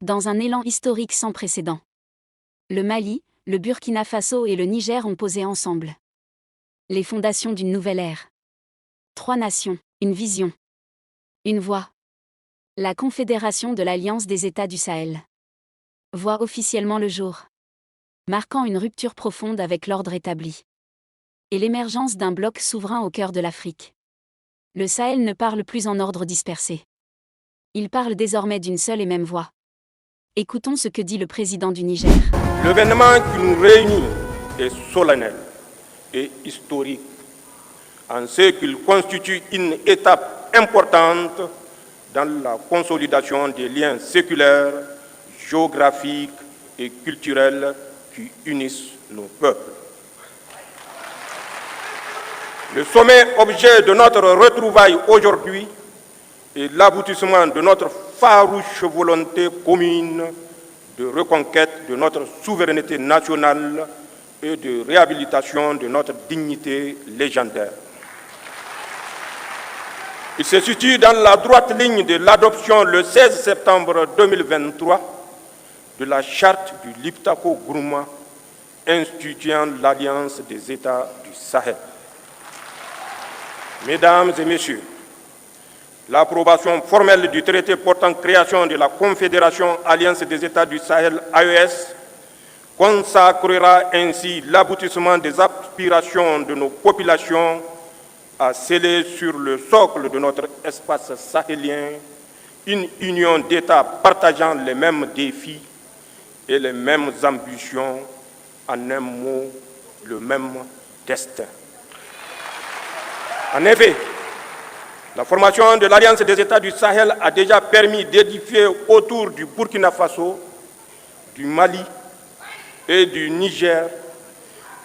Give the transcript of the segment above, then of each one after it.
Dans un élan historique sans précédent. Le Mali, le Burkina Faso et le Niger ont posé ensemble les fondations d'une nouvelle ère. 3 nations, une vision, une voix. La Confédération de l'Alliance des États du Sahel voit officiellement le jour, marquant une rupture profonde avec l'ordre établi et l'émergence d'un bloc souverain au cœur de l'Afrique. Le Sahel ne parle plus en ordre dispersé. Il parle désormais d'une seule et même voix. Écoutons ce que dit le président du Niger. L'événement qui nous réunit est solennel et historique, en ce qu'il constitue une étape importante dans la consolidation des liens séculaires, géographiques et culturels qui unissent nos peuples. Le sommet objet de notre retrouvaille aujourd'hui est l'aboutissement de notre farouche volonté commune de reconquête de notre souveraineté nationale et de réhabilitation de notre dignité légendaire. Il se situe dans la droite ligne de l'adoption le 16 septembre 2023 de la charte du Liptako-Gourma instituant l'Alliance des États du Sahel. Mesdames et Messieurs, l'approbation formelle du traité portant création de la Confédération Alliance des États du Sahel AES consacrera ainsi l'aboutissement des aspirations de nos populations à sceller sur le socle de notre espace sahélien une union d'États partageant les mêmes défis et les mêmes ambitions, en un mot, le même destin. En effet, la formation de l'Alliance des États du Sahel a déjà permis d'édifier autour du Burkina Faso, du Mali et du Niger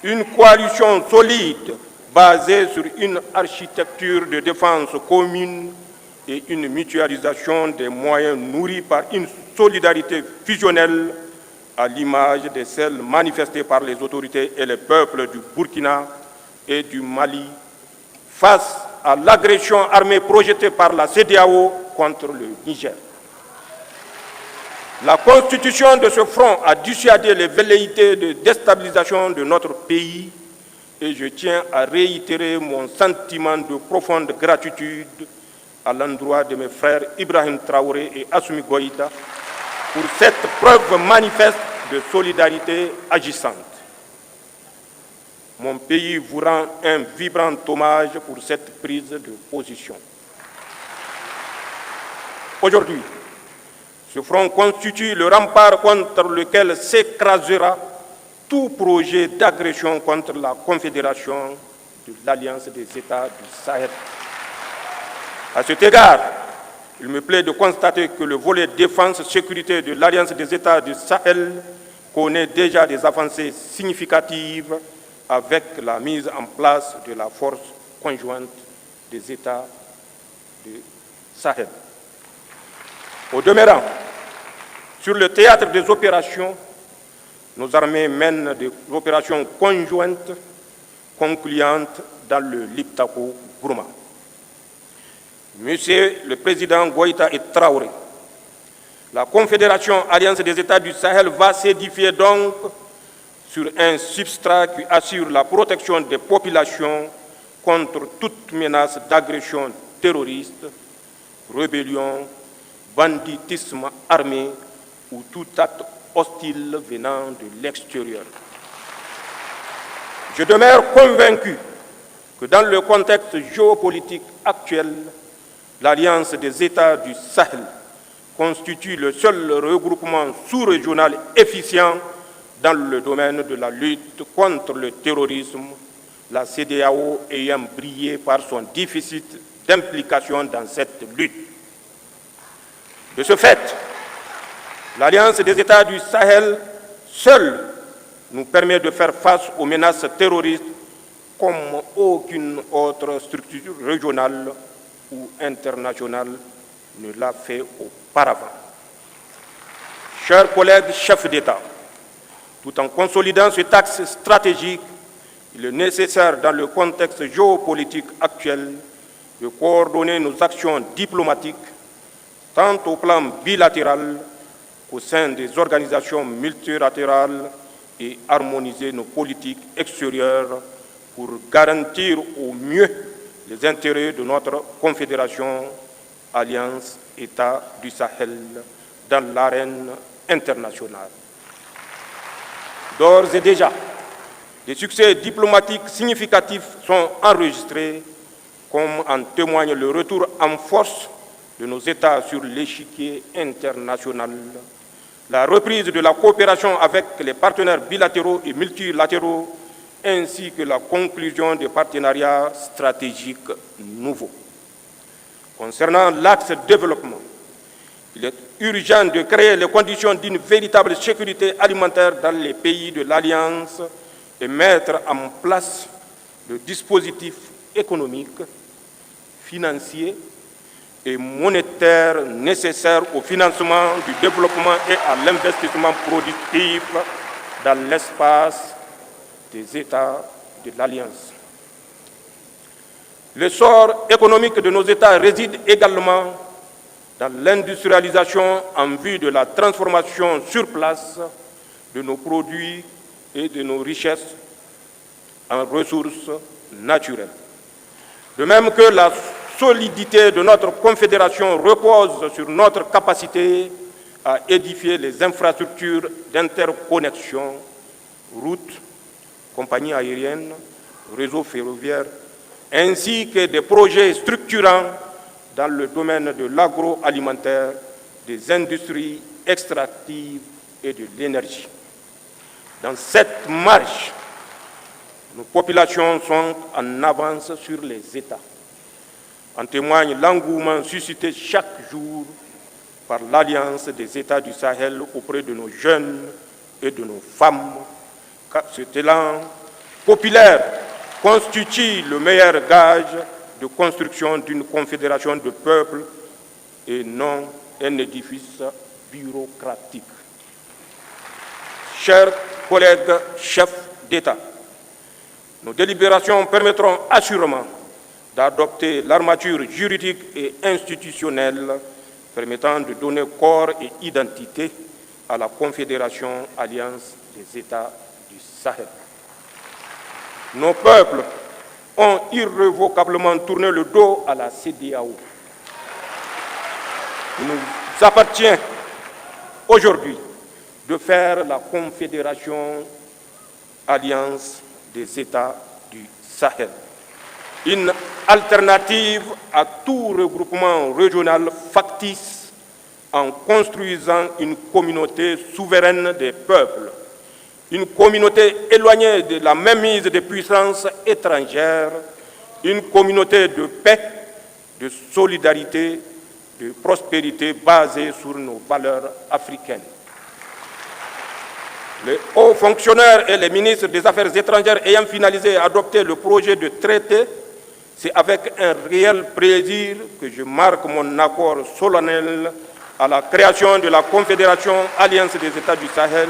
une coalition solide basée sur une architecture de défense commune et une mutualisation des moyens nourris par une solidarité fusionnelle à l'image de celles manifestées par les autorités et les peuples du Burkina et du Mali face à l'agression armée projetée par la CEDEAO contre le Niger. La constitution de ce front a dissuadé les velléités de déstabilisation de notre pays et je tiens à réitérer mon sentiment de profonde gratitude à l'endroit de mes frères Ibrahim Traoré et Assimi Goïta pour cette preuve manifeste de solidarité agissante. Mon pays vous rend un vibrant hommage pour cette prise de position. Aujourd'hui, ce front constitue le rempart contre lequel s'écrasera tout projet d'agression contre la Confédération de l'Alliance des États du Sahel. À cet égard, il me plaît de constater que le volet défense-sécurité de l'Alliance des États du Sahel connaît déjà des avancées significatives avec la mise en place de la force conjointe des États du Sahel. Au demeurant, sur le théâtre des opérations, nos armées mènent des opérations conjointes concluantes dans le Liptako-Gourma. Monsieur le Président Goïta et Traoré, la Confédération Alliance des États du Sahel va s'édifier donc sur un substrat qui assure la protection des populations contre toute menace d'agression terroriste, rébellion, banditisme armé ou tout acte hostile venant de l'extérieur. Je demeure convaincu que dans le contexte géopolitique actuel, l'Alliance des États du Sahel constitue le seul regroupement sous-régional efficient dans le domaine de la lutte contre le terrorisme, la CEDEAO ayant brillé par son déficit d'implication dans cette lutte. De ce fait, l'Alliance des États du Sahel seule nous permet de faire face aux menaces terroristes comme aucune autre structure régionale ou internationale ne l'a fait auparavant. Chers collègues chefs d'État, tout en consolidant cet axe stratégique, il est nécessaire dans le contexte géopolitique actuel de coordonner nos actions diplomatiques tant au plan bilatéral au sein des organisations multilatérales et harmoniser nos politiques extérieures pour garantir au mieux les intérêts de notre confédération Alliance États du Sahel dans l'arène internationale. D'ores et déjà, des succès diplomatiques significatifs sont enregistrés, comme en témoigne le retour en force de nos États sur l'échiquier international, la reprise de la coopération avec les partenaires bilatéraux et multilatéraux, ainsi que la conclusion des partenariats stratégiques nouveaux. Concernant l'axe développement, il est urgent de créer les conditions d'une véritable sécurité alimentaire dans les pays de l'Alliance et mettre en place le dispositif économique, financier et monétaire nécessaire au financement du développement et à l'investissement productif dans l'espace des États de l'Alliance. L'essor économique de nos États réside également dans l'industrialisation en vue de la transformation sur place de nos produits et de nos richesses en ressources naturelles. De même que la solidité de notre confédération repose sur notre capacité à édifier les infrastructures d'interconnexion, routes, compagnies aériennes, réseaux ferroviaires, ainsi que des projets structurants dans le domaine de l'agroalimentaire, des industries extractives et de l'énergie. Dans cette marche, nos populations sont en avance sur les États. En témoigne l'engouement suscité chaque jour par l'Alliance des États du Sahel auprès de nos jeunes et de nos femmes, car cet élan populaire constitue le meilleur gage de construction d'une confédération de peuples et non un édifice bureaucratique. Chers collègues chefs d'État, nos délibérations permettront assurément d'adopter l'armature juridique et institutionnelle permettant de donner corps et identité à la Confédération Alliance des États du Sahel. Nos peuples ont irrévocablement tourné le dos à la CEDEAO. Il nous appartient aujourd'hui de faire la Confédération Alliance des États du Sahel une alternative à tout regroupement régional factice en construisant une communauté souveraine des peuples, une communauté éloignée de la mainmise des puissances étrangères, une communauté de paix, de solidarité, de prospérité basée sur nos valeurs africaines. Les hauts fonctionnaires et les ministres des Affaires étrangères ayant finalisé et adopté le projet de traité, c'est avec un réel plaisir que je marque mon accord solennel à la création de la Confédération Alliance des États du Sahel.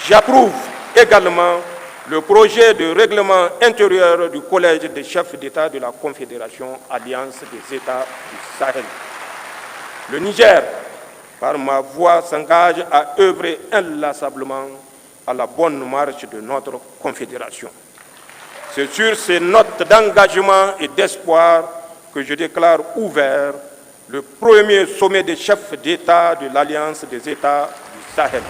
J'approuve également le projet de règlement intérieur du Collège des chefs d'État de la Confédération Alliance des États du Sahel. Le Niger, par ma voix, s'engage à œuvrer inlassablement à la bonne marche de notre Confédération. C'est sur ces notes d'engagement et d'espoir que je déclare ouvert le premier sommet des chefs d'État de l'Alliance des États du Sahel.